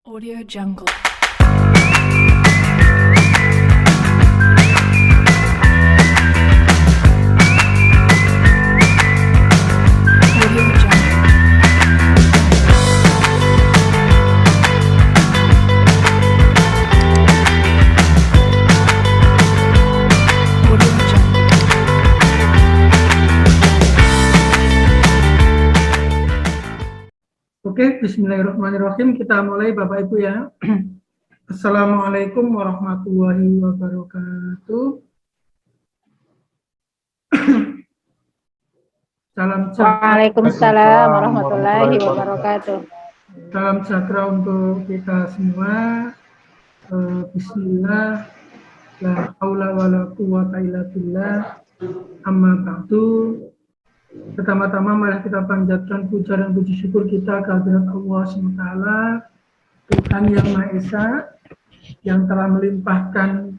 Audio Jungle. Audio Jungle. Audio Jungle. Oke, bismillahirrahmanirrahim. Kita mulai Bapak Ibu ya. Assalamualaikum warahmatullahi wabarakatuh. Salam sejahtera, Waalaikumsalam warahmatullahi wabarakatuh. salam sejahtera untuk kita semua. Bismillah, la haula wala quwwata illa billah. Amma ba'du. Pertama-tama mari kita panjatkan puja dan puji syukur kita kehadirat Allah SWT, Tuhan Yang Maha Esa, yang telah melimpahkan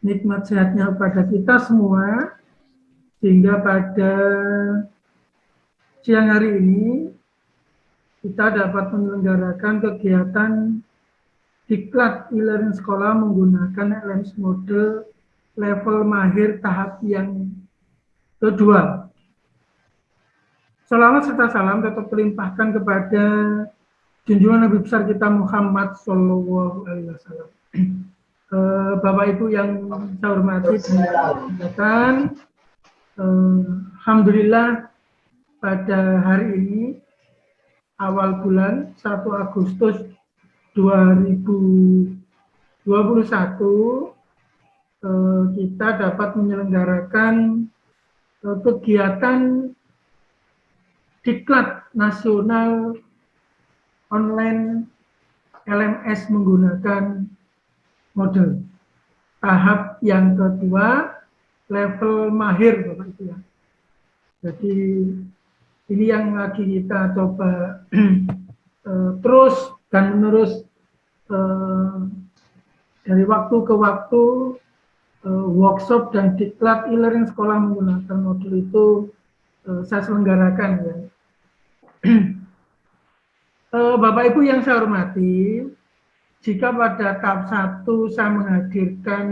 nikmat sehatnya kepada kita semua, sehingga pada siang hari ini kita dapat menyelenggarakan kegiatan diklat e-learning sekolah menggunakan LMS Model level mahir tahap yang kedua. Salawat serta salam tetap terlimpahkan kepada junjungan Nabi besar kita Muhammad Sallallahu Alaihi Wasallam. Bapak Ibu yang saya hormati dan alhamdulillah pada hari ini awal bulan 1 Agustus 2021 kita dapat menyelenggarakan kegiatan diklat nasional online LMS menggunakan model tahap yang kedua level mahir Bapak Ibu ya. Jadi ini yang lagi kita coba terus dan menerus dari waktu ke waktu workshop dan diklat e-learning sekolah menggunakan model itu saya selenggarakan ya. Bapak Ibu yang saya hormati, jika pada tahap 1 saya menghadirkan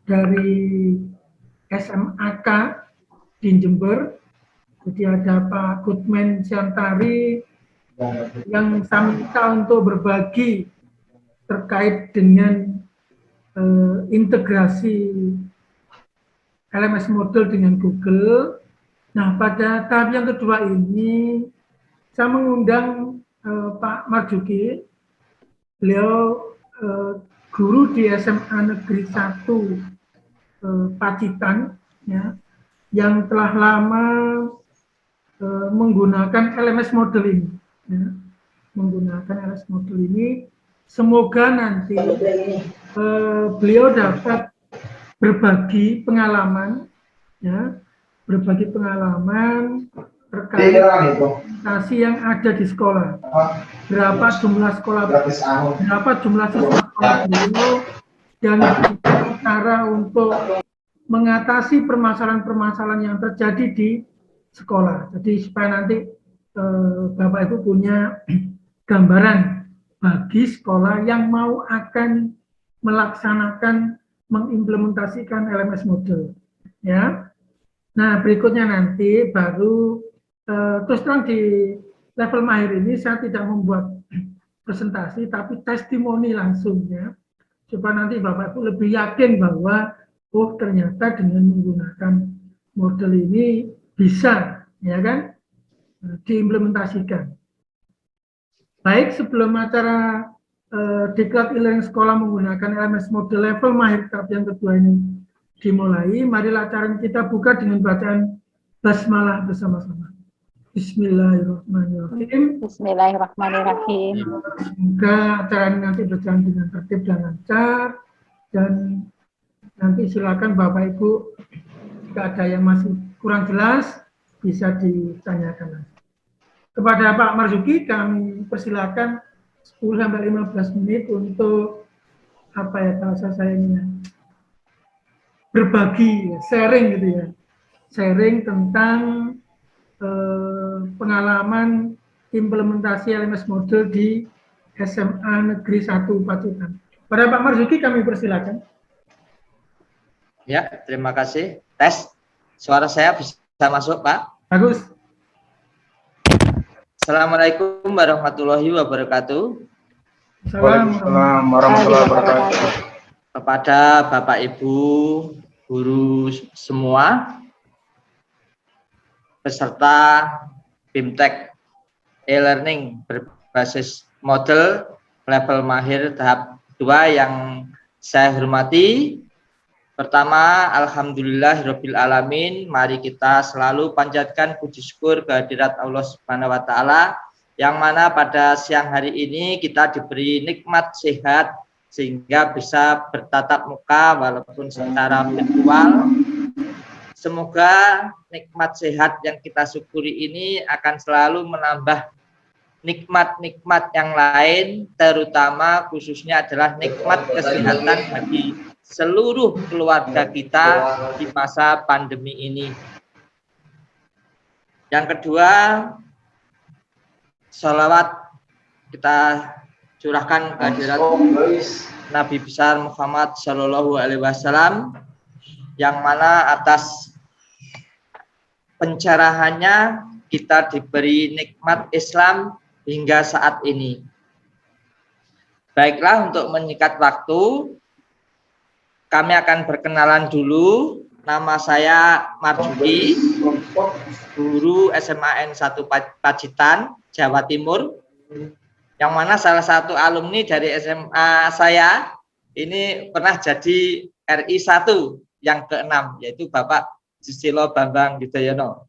dari SMAK di Jember, jadi ada Pak Gutman Siantari yang saya minta untuk berbagi terkait dengan integrasi LMS Model dengan Google. Nah, pada tahap yang kedua ini saya mengundang Pak Marjuki. Beliau guru di SMA Negeri 1 Pacitan ya, yang telah lama menggunakan LMS Model ini ya. Menggunakan LMS Model ini, semoga nanti beliau dapat berbagi pengalaman ya, berbagi pengalaman terkait presentasi yang ada di sekolah, berapa jumlah sekolah, berapa jumlah siswa sekolah beliau, dan cara untuk mengatasi permasalahan-permasalahan yang terjadi di sekolah. Jadi supaya nanti Bapak Ibu punya gambaran bagi sekolah yang mau akan melaksanakan mengimplementasikan LMS Model ya. Nah, berikutnya nanti baru terus terang di level mahir ini saya tidak membuat presentasi tapi testimoni langsung ya, supaya nanti Bapak Ibu lebih yakin bahwa oh ternyata dengan menggunakan model ini bisa ya kan diimplementasikan. Baik, sebelum acara diklat e-learning sekolah menggunakan LMS Model level mahir tahap yang kedua ini dimulai, marilah acara kita buka dengan bacaan basmalah bersama-sama. Bismillahirrahmanirrahim. Bismillahirrahmanirrahim. Semoga acara ini nanti berjalan dengan tertib dan lancar, dan nanti silakan Bapak Ibu jika ada yang masih kurang jelas bisa ditanyakan. Kepada Pak Marzuki kami persilakan 10-15 menit untuk apa ya bahasa saya ini ya, berbagi, sharing gitu ya, sharing tentang pengalaman implementasi LMS Model di SMA Negeri 1 Pacitan. Pada Pak Marzuki kami persilakan. Ya, terima kasih. Tes, suara saya bisa masuk, Pak? Bagus. Assalamualaikum warahmatullahi wabarakatuh. Waalaikumsalam warahmatullahi wabarakatuh. Kepada Bapak Ibu, guru semua, peserta BIMTEK e-learning berbasis model level mahir tahap 2 yang saya hormati. Pertama, alhamdulillahirabbil alamin, mari kita selalu panjatkan puji syukur kehadirat Allah Subhanahu wa taala yang mana pada siang hari ini kita diberi nikmat sehat sehingga bisa bertatap muka walaupun secara virtual. Semoga nikmat sehat yang kita syukuri ini akan selalu menambah nikmat-nikmat yang lain, terutama khususnya adalah nikmat kesehatan bagi seluruh keluarga kita di masa pandemi ini. Yang kedua, sholawat kita curahkan kehadirat Nabi besar Muhammad Shallallahu Alaihi Wasallam, yang mana atas pencerahannya kita diberi nikmat Islam hingga saat ini. Baiklah, untuk menyingkat waktu, kami akan berkenalan dulu. Nama saya Marzuki, guru SMA N1 Pacitan, Jawa Timur, yang mana salah satu alumni dari SMA saya ini pernah jadi RI 1 yang ke-6, yaitu Bapak Susilo Bambang Yudhoyono.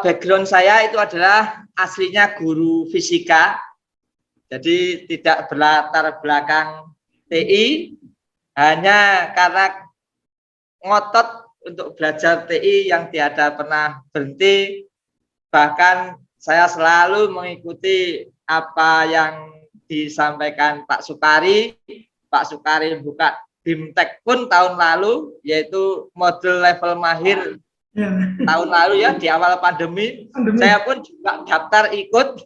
Background saya itu adalah aslinya guru fisika, jadi tidak berlatar belakang TI, hanya karena ngotot untuk belajar TI yang tiada pernah berhenti. Bahkan saya selalu mengikuti apa yang disampaikan Pak Sukari. Pak Sukari buka BIMTEK pun tahun lalu, yaitu model level mahir tahun lalu ya, di awal pandemi. Saya pun juga daftar ikut,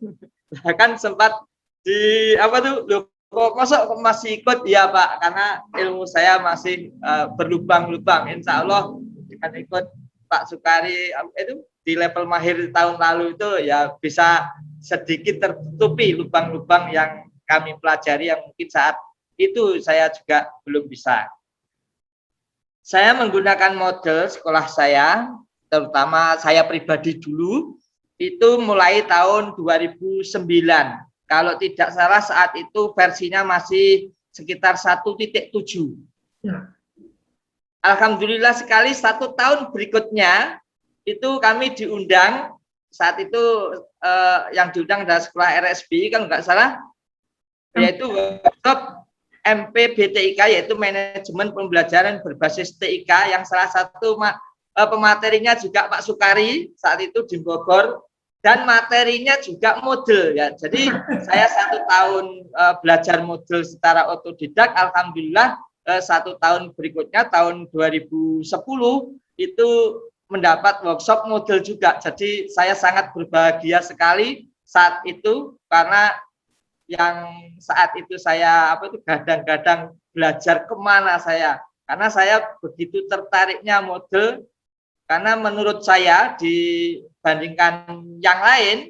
bahkan sempat di apa tuh, loh, kok masih ikut? Ya Pak, karena ilmu saya masih berlubang-lubang. Insya Allah dengan ikut Pak Sukari itu di level mahir tahun lalu itu ya bisa sedikit tertutupi lubang-lubang yang kami pelajari yang mungkin saat itu saya juga belum bisa. Saya menggunakan model sekolah saya, terutama saya pribadi dulu, itu mulai tahun 2009. Kalau tidak salah saat itu versinya masih sekitar 1.7. Ya. Alhamdulillah sekali 1 tahun berikutnya itu kami diundang. Saat itu yang diundang adalah sekolah RSBI kalau nggak salah, yaitu workshop MPBTIK, yaitu manajemen pembelajaran berbasis TIK, yang salah satu pematerinya juga Pak Sukari saat itu di Bogor. Dan materinya juga model ya. Jadi saya 1 tahun belajar model secara otodidak. Alhamdulillah 1 tahun berikutnya tahun 2010 itu mendapat workshop model juga. Jadi saya sangat berbahagia sekali saat itu, karena yang saat itu saya gadang-gadang belajar kemana saya, karena saya begitu tertariknya model. Karena menurut saya dibandingkan yang lain,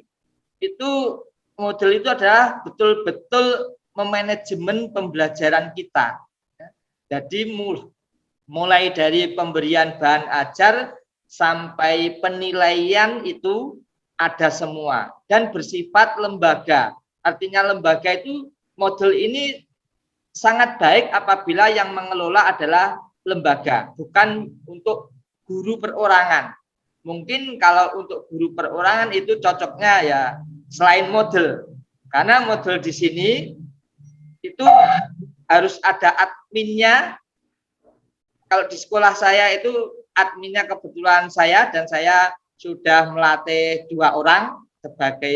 itu model itu adalah betul-betul memanajemen pembelajaran kita. Jadi mulai dari pemberian bahan ajar sampai penilaian itu ada semua dan bersifat lembaga. Artinya lembaga itu, model ini sangat baik apabila yang mengelola adalah lembaga, bukan untuk guru perorangan. Mungkin kalau untuk guru perorangan itu cocoknya ya selain model, karena model di sini itu harus ada adminnya. Kalau di sekolah saya itu adminnya kebetulan saya, dan saya sudah melatih 2 orang sebagai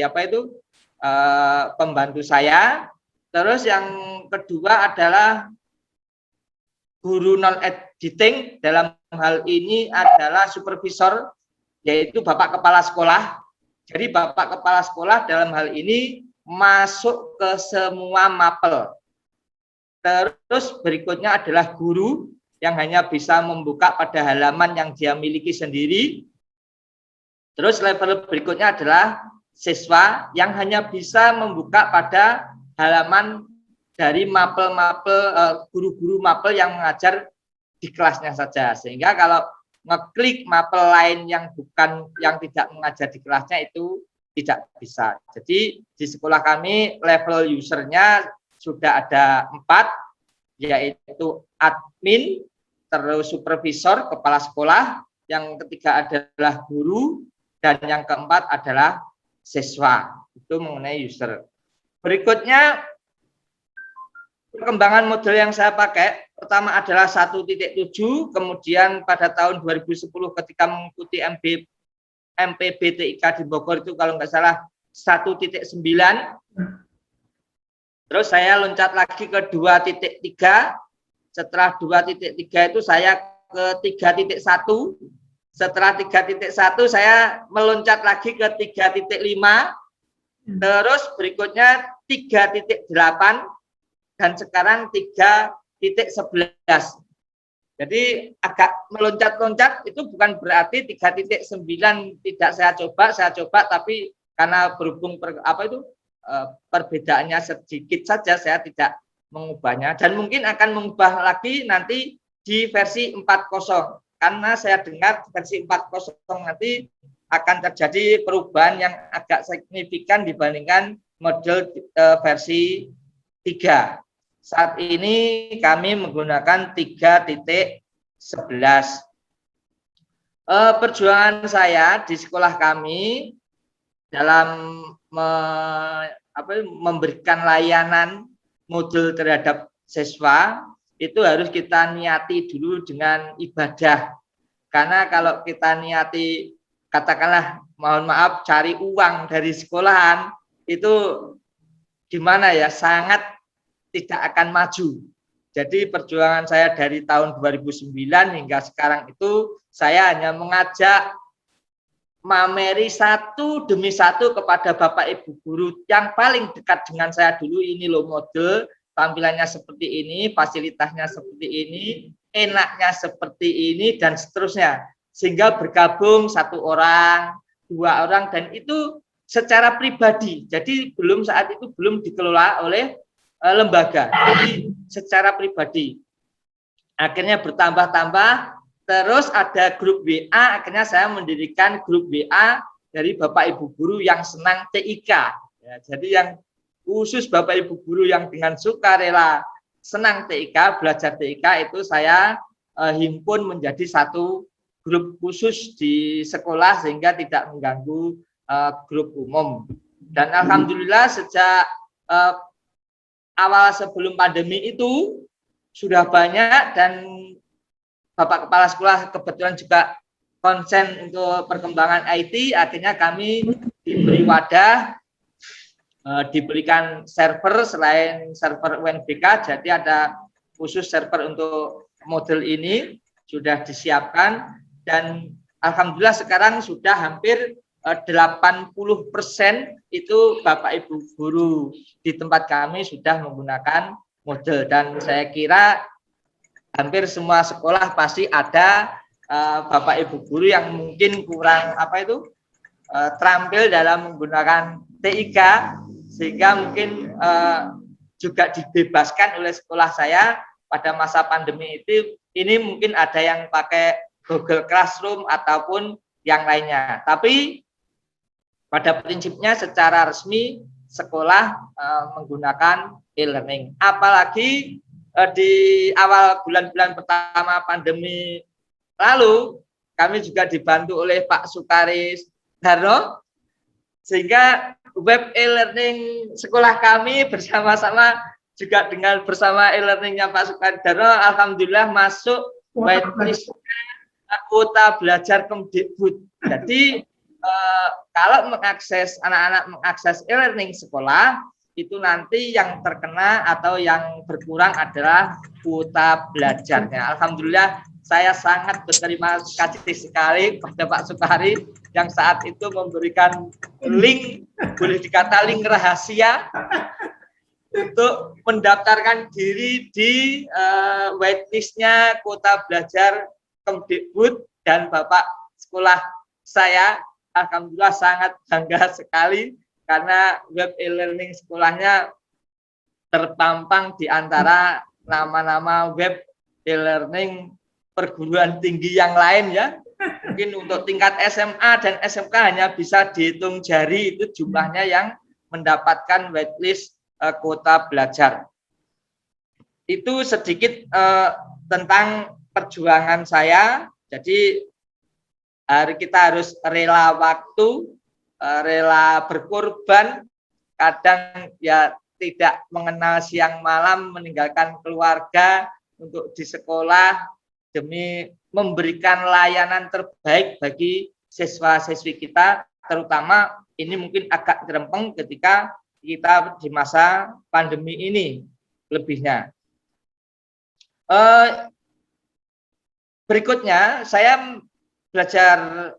pembantu saya. Terus yang kedua adalah guru non editing, dalam hal ini adalah supervisor, yaitu Bapak Kepala Sekolah. Jadi Bapak Kepala Sekolah dalam hal ini masuk ke semua mapel. Terus berikutnya adalah guru yang hanya bisa membuka pada halaman yang dia miliki sendiri. Terus level berikutnya adalah siswa yang hanya bisa membuka pada halaman dari mapel-mapel, guru-guru mapel yang mengajar di kelasnya saja. Sehingga kalau ngeklik mapel lain yang tidak mengajar di kelasnya itu tidak bisa. Jadi di sekolah kami level usernya sudah ada 4, yaitu admin, terus supervisor, kepala sekolah, yang ketiga adalah guru, dan yang keempat adalah siswa. Itu mengenai user. Berikutnya perkembangan model yang saya pakai, pertama adalah 1.7, kemudian pada tahun 2010 ketika mengikuti MPBTIK di Bogor itu kalau nggak salah 1.9. Terus saya loncat lagi ke 2.3. Setelah 2.3 itu saya ke 3.1. Setelah 3.1 saya meloncat lagi ke 3.5. Terus berikutnya 3.8 dan sekarang 3.11. Jadi agak meloncat-loncat itu bukan berarti 3.9 tidak saya coba tapi karena berhubung perbedaannya sedikit saja saya tidak mengubahnya, dan mungkin akan mengubah lagi nanti di versi 4.0 karena saya dengar versi 4.0 nanti akan terjadi perubahan yang agak signifikan dibandingkan model versi 3. Saat ini kami menggunakan 3.11. Perjuangan saya di sekolah kami dalam memberikan layanan modul terhadap siswa itu harus kita niati dulu dengan ibadah. Karena kalau kita niati, katakanlah mohon maaf cari uang dari sekolahan, itu gimana ya, sangat tidak akan maju. Jadi perjuangan saya dari tahun 2009 hingga sekarang itu saya hanya mengajak mameri satu demi satu kepada Bapak Ibu guru yang paling dekat dengan saya dulu, ini loh model, tampilannya seperti ini, fasilitasnya seperti ini, enaknya seperti ini, dan seterusnya. Sehingga bergabung 1 orang, 2 orang, dan itu secara pribadi. Jadi saat itu belum dikelola oleh lembaga, jadi secara pribadi. Akhirnya bertambah-tambah. Terus ada grup WA, akhirnya saya mendirikan grup WA dari Bapak Ibu guru yang senang TIK. Ya, jadi yang khusus Bapak Ibu guru yang dengan sukarela senang TIK, belajar TIK itu saya himpun menjadi satu grup khusus di sekolah sehingga tidak mengganggu grup umum. Dan alhamdulillah sejak awal sebelum pandemi itu sudah banyak, dan Bapak Kepala Sekolah kebetulan juga konsen untuk perkembangan IT, akhirnya kami diberi wadah, diberikan server selain server UNBK, jadi ada khusus server untuk model ini sudah disiapkan, dan alhamdulillah sekarang sudah hampir 80% itu Bapak Ibu guru di tempat kami sudah menggunakan model, dan saya kira hampir semua sekolah pasti ada Bapak Ibu guru yang mungkin kurang terampil dalam menggunakan TIK, sehingga mungkin juga dibebaskan oleh sekolah saya pada masa pandemi itu. Ini mungkin ada yang pakai Google Classroom ataupun yang lainnya, tapi pada prinsipnya secara resmi sekolah menggunakan e-learning. Apalagi di awal bulan-bulan pertama pandemi lalu kami juga dibantu oleh Pak Sukaris Darno, sehingga web e-learning sekolah kami bersama-sama juga dengan bersama e-learningnya Pak Sukaris Darno, alhamdulillah masuk whitelist kuota belajar Kemdikbud. Jadi kalau anak-anak mengakses e-learning sekolah itu nanti yang terkena atau yang berkurang adalah kuota belajarnya. Alhamdulillah saya sangat berterima kasih sekali kepada Pak Sukari yang saat itu memberikan link, boleh dikata link rahasia untuk mendaftarkan diri di waitlistnya Kota Belajar Kemdikbud, dan Bapak sekolah saya alhamdulillah sangat bangga sekali karena web e-learning sekolahnya terpampang di antara nama-nama web e-learning perguruan tinggi yang lain ya. Mungkin untuk tingkat SMA dan SMK hanya bisa dihitung jari itu jumlahnya yang mendapatkan waitlist Kota Belajar. Itu sedikit tentang perjuangan saya. Jadi kita harus rela waktu, rela berkorban, kadang ya tidak mengenal siang malam, meninggalkan keluarga untuk di sekolah demi memberikan layanan terbaik bagi siswa-siswi kita, terutama ini mungkin agak jerempeng ketika kita di masa pandemi ini lebihnya. Berikutnya saya belajar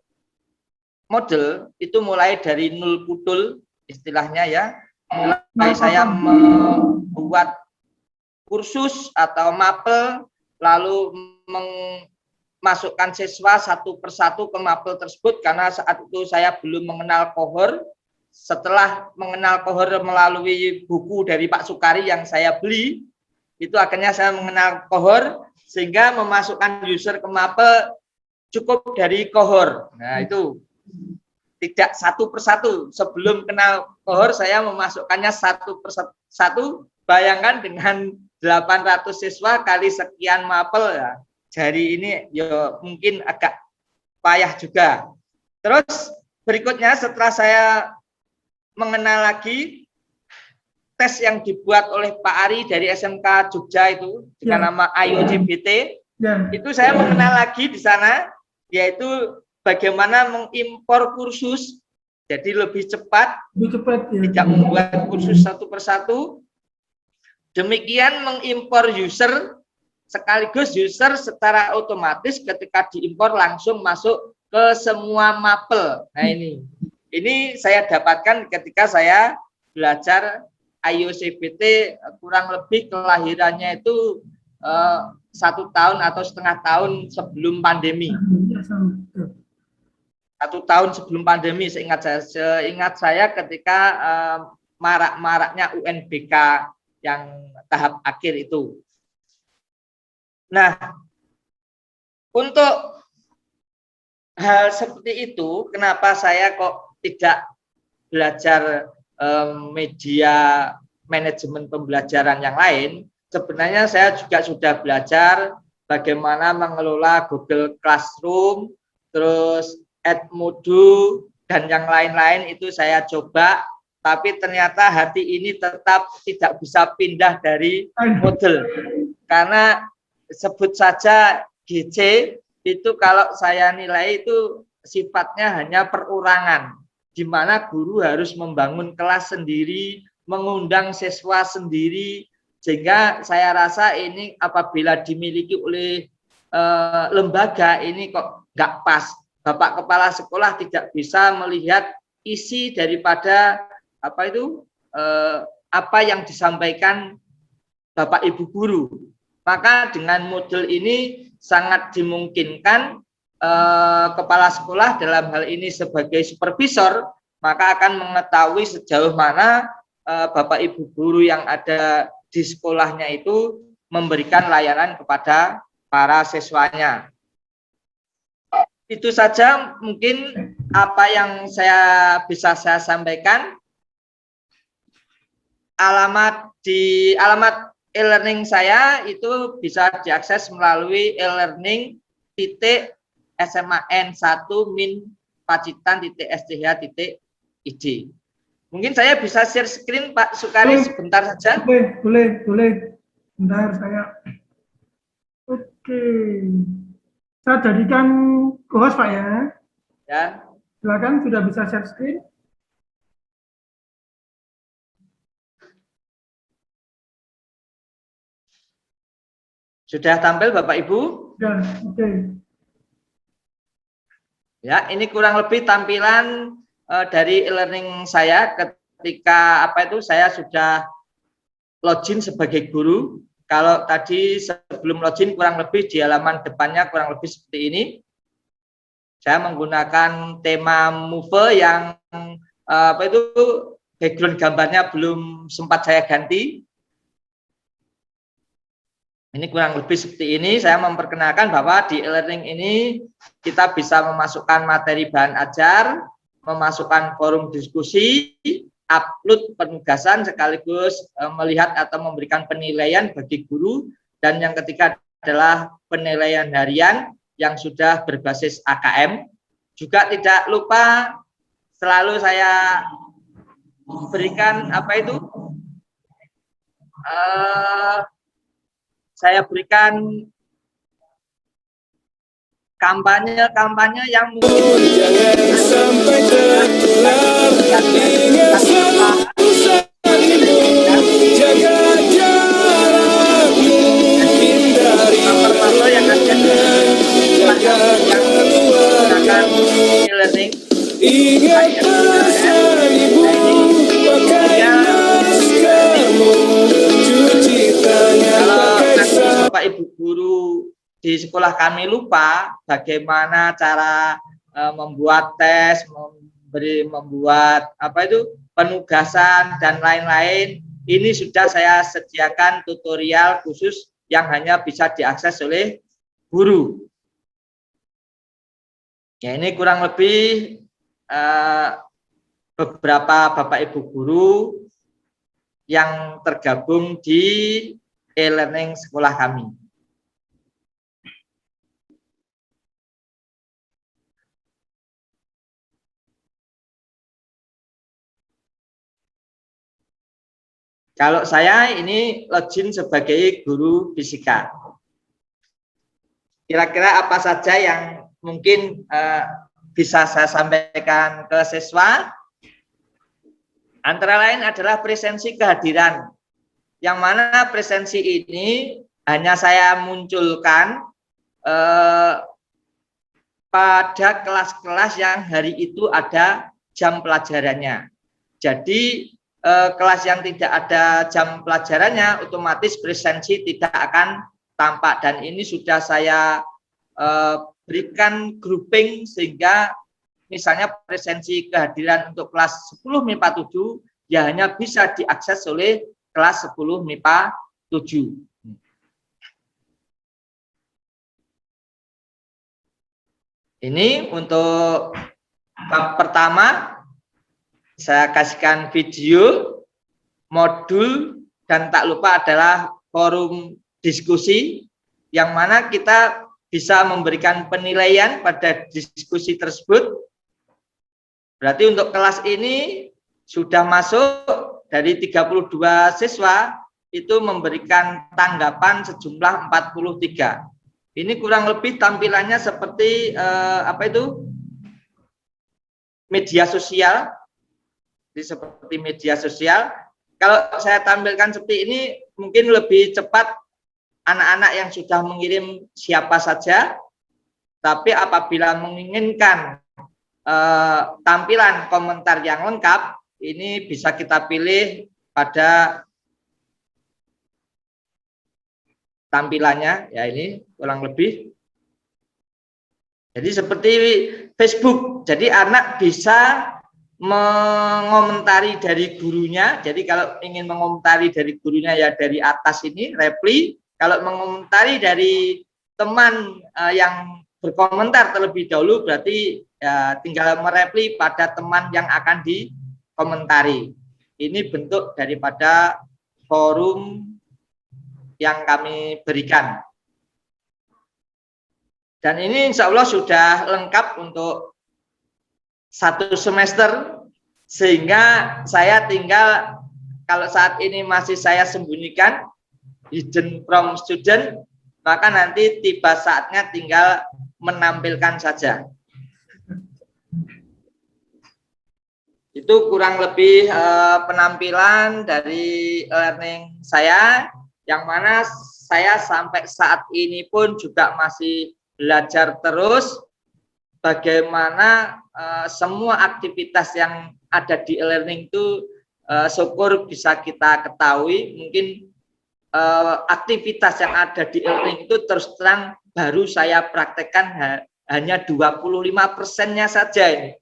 model itu mulai dari nul putul istilahnya ya. Mulai saya membuat kursus atau mapel, lalu memasukkan siswa satu persatu ke mapel tersebut karena saat itu saya belum mengenal kohor. Setelah mengenal kohor melalui buku dari Pak Sukari yang saya beli, itu akhirnya saya mengenal kohor sehingga memasukkan user ke mapel cukup dari kohor. Nah itu tidak satu persatu. Sebelum kenal kohor saya memasukkannya satu persatu. Bayangkan dengan 800 siswa kali sekian mapel ya. Jari ini ya mungkin agak payah juga. Terus berikutnya setelah saya mengenal lagi tes yang dibuat oleh Pak Ari dari SMK Jogja itu dengan nama IOCBT, itu saya mengenal lagi di sana, yaitu bagaimana mengimpor kursus jadi lebih cepat ya. Tidak membuat kursus satu persatu, demikian mengimpor user sekaligus user secara otomatis ketika diimpor langsung masuk ke semua mapel. Nah ini saya dapatkan ketika saya belajar IOCBT kurang lebih kelahirannya itu 1 tahun atau setengah tahun sebelum pandemi. 1 tahun sebelum pandemi seingat saya ketika marak-maraknya UNBK yang tahap akhir itu. Nah, untuk hal seperti itu, kenapa saya kok tidak belajar media manajemen pembelajaran yang lain? Sebenarnya saya juga sudah belajar bagaimana mengelola Google Classroom, terus Edmodo, dan yang lain-lain itu saya coba, tapi ternyata hati ini tetap tidak bisa pindah dari Moodle. Karena sebut saja GC, itu kalau saya nilai itu sifatnya hanya perorangan, di mana guru harus membangun kelas sendiri, mengundang siswa sendiri, sehingga saya rasa ini apabila dimiliki oleh lembaga ini kok nggak pas. Bapak Kepala Sekolah tidak bisa melihat isi daripada apa yang disampaikan Bapak Ibu guru. Maka dengan model ini sangat dimungkinkan kepala sekolah dalam hal ini sebagai supervisor maka akan mengetahui sejauh mana Bapak Ibu guru yang ada di sekolahnya itu memberikan layanan kepada para siswanya. Itu saja mungkin apa yang bisa saya sampaikan. Alamat e-learning saya itu bisa diakses melalui elearning.sman1-pacitan.sdh.id. Mungkin saya bisa share screen Pak Sukari sebentar saja. Boleh. Bentar saya. Oke. Saya jadikan host Pak ya. Ya. Silakan sudah bisa share screen. Sudah tampil Bapak Ibu? Ya, oke. Ya, ini kurang lebih tampilan dari e-learning saya ketika saya sudah login sebagai guru. Kalau tadi sebelum login kurang lebih di halaman depannya kurang lebih seperti ini. Saya menggunakan tema Move yang background gambarnya belum sempat saya ganti. Ini kurang lebih seperti ini. Saya memperkenalkan bahwa di e-learning ini kita bisa memasukkan materi bahan ajar, memasukkan forum diskusi, upload penugasan sekaligus melihat atau memberikan penilaian bagi guru, dan yang ketiga adalah penilaian harian yang sudah berbasis AKM. Juga tidak lupa selalu saya berikan saya berikan kampanye yang mungkin Jangan sampai tertular, ingat selalu saling jaga jarakmu, hindari kerumunan, jaga keluarga, e-learning. ingat pesan ibu, pakai maskermu, cuci tangan pakai sabun. Bapak Ibu guru di sekolah kami lupa bagaimana cara membuat tes, membuat penugasan dan lain-lain. Ini sudah saya sediakan tutorial khusus yang hanya bisa diakses oleh guru. Ya, ini kurang lebih beberapa Bapak Ibu guru yang tergabung di e-learning sekolah kami. Kalau saya ini login sebagai guru fisika. Kira-kira apa saja yang mungkin bisa saya sampaikan ke siswa? Antara lain adalah presensi kehadiran. Yang mana presensi ini hanya saya munculkan pada kelas-kelas yang hari itu ada jam pelajarannya. Jadi kelas yang tidak ada jam pelajarannya otomatis presensi tidak akan tampak, dan ini sudah saya berikan grouping sehingga misalnya presensi kehadiran untuk kelas 10 MIPA 7 ya hanya bisa diakses oleh kelas 10 MIPA 7. Ini untuk bab pertama. Saya kasihkan video, modul, dan tak lupa adalah forum diskusi, yang mana kita bisa memberikan penilaian pada diskusi tersebut. Berarti untuk kelas ini sudah masuk dari 32 siswa, itu memberikan tanggapan sejumlah 43. Ini kurang lebih tampilannya seperti media sosial. Seperti media sosial. Kalau saya tampilkan seperti ini mungkin lebih cepat anak-anak yang sudah mengirim siapa saja, tapi apabila menginginkan tampilan komentar yang lengkap, ini bisa kita pilih pada tampilannya, ya ini kurang lebih. Jadi seperti Facebook, jadi anak bisa mengomentari dari gurunya. Jadi kalau ingin mengomentari dari gurunya ya dari atas ini reply. Kalau mengomentari dari teman yang berkomentar terlebih dahulu berarti ya tinggal mereply pada teman yang akan dikomentari. Ini bentuk daripada forum yang kami berikan. Dan ini insya Allah sudah lengkap untuk 1 semester, sehingga saya tinggal, kalau saat ini masih saya sembunyikan hidden from student, maka nanti tiba saatnya tinggal menampilkan saja. Itu kurang lebih penampilan dari learning saya, yang mana saya sampai saat ini pun juga masih belajar terus bagaimana semua aktivitas yang ada di e-learning itu syukur bisa kita ketahui. Mungkin aktivitas yang ada di e-learning itu terus terang baru saya praktekkan hanya 25%-nya saja ini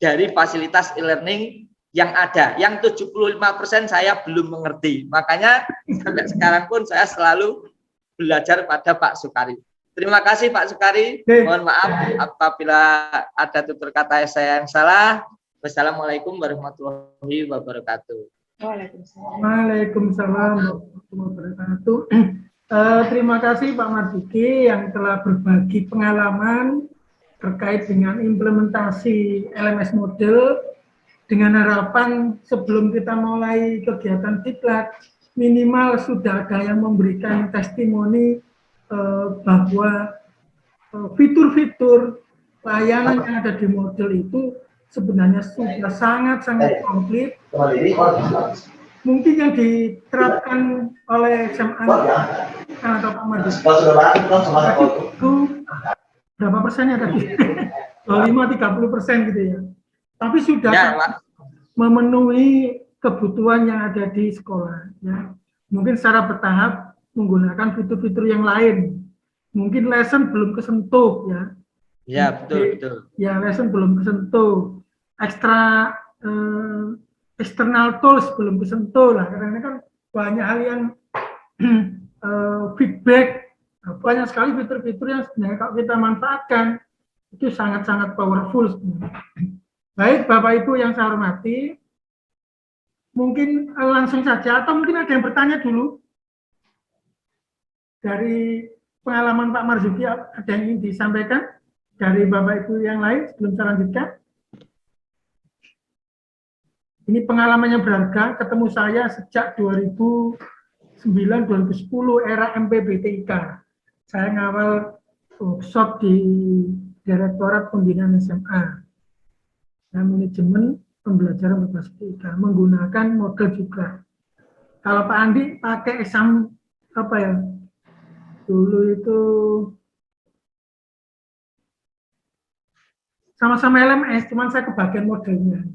dari fasilitas e-learning yang ada. Yang 75% saya belum mengerti. Makanya sampai sekarang pun saya selalu belajar pada Pak Sukari. Terima kasih Pak Sukari. Mohon maaf apabila ada tutur kata saya yang salah. Wassalamualaikum warahmatullahi wabarakatuh. Waalaikumsalam warahmatullahi wabarakatuh. Terima kasih Pak Marzuki yang telah berbagi pengalaman terkait dengan implementasi LMS model, dengan harapan sebelum kita mulai kegiatan diklat minimal sudah ada yang memberikan testimoni bahwa fitur-fitur layanan yang ada di model itu sebenarnya sudah sangat-sangat komplit. Mungkin yang diterapkan oleh SMA atau Pak Marzuki itu berapa persennya tadi? 25-30% gitu ya. Tapi sudah memenuhi kebutuhan yang ada di sekolah. Ya. Mungkin secara bertahap menggunakan fitur-fitur yang lain. Mungkin lesson belum kesentuh ya. Ya betul. Ya lesson belum kesentuh. Ekstra external tools belum kesentuh lah. Karena kan banyak hal yang feedback. Banyak sekali fitur-fitur yang sebenarnya kalau kita manfaatkan itu sangat-sangat powerful sebenarnya. Baik Bapak Ibu yang saya hormati, mungkin langsung saja atau mungkin ada yang bertanya dulu dari pengalaman Pak Marzuki, ada yang ingin disampaikan dari Bapak Ibu yang lain sebelum saya lanjutkan. Ini pengalamannya berharga, ketemu saya sejak 2009-2010 era MPBTIK. Saya ngawal workshop di Direktorat Pembinaan SMA. Dan manajemen pembelajaran berbasis TIK menggunakan model juga. Kalau Pak Andi pakai exam apa ya? Dulu itu sama-sama LMS, cuman saya kebagian modelnya.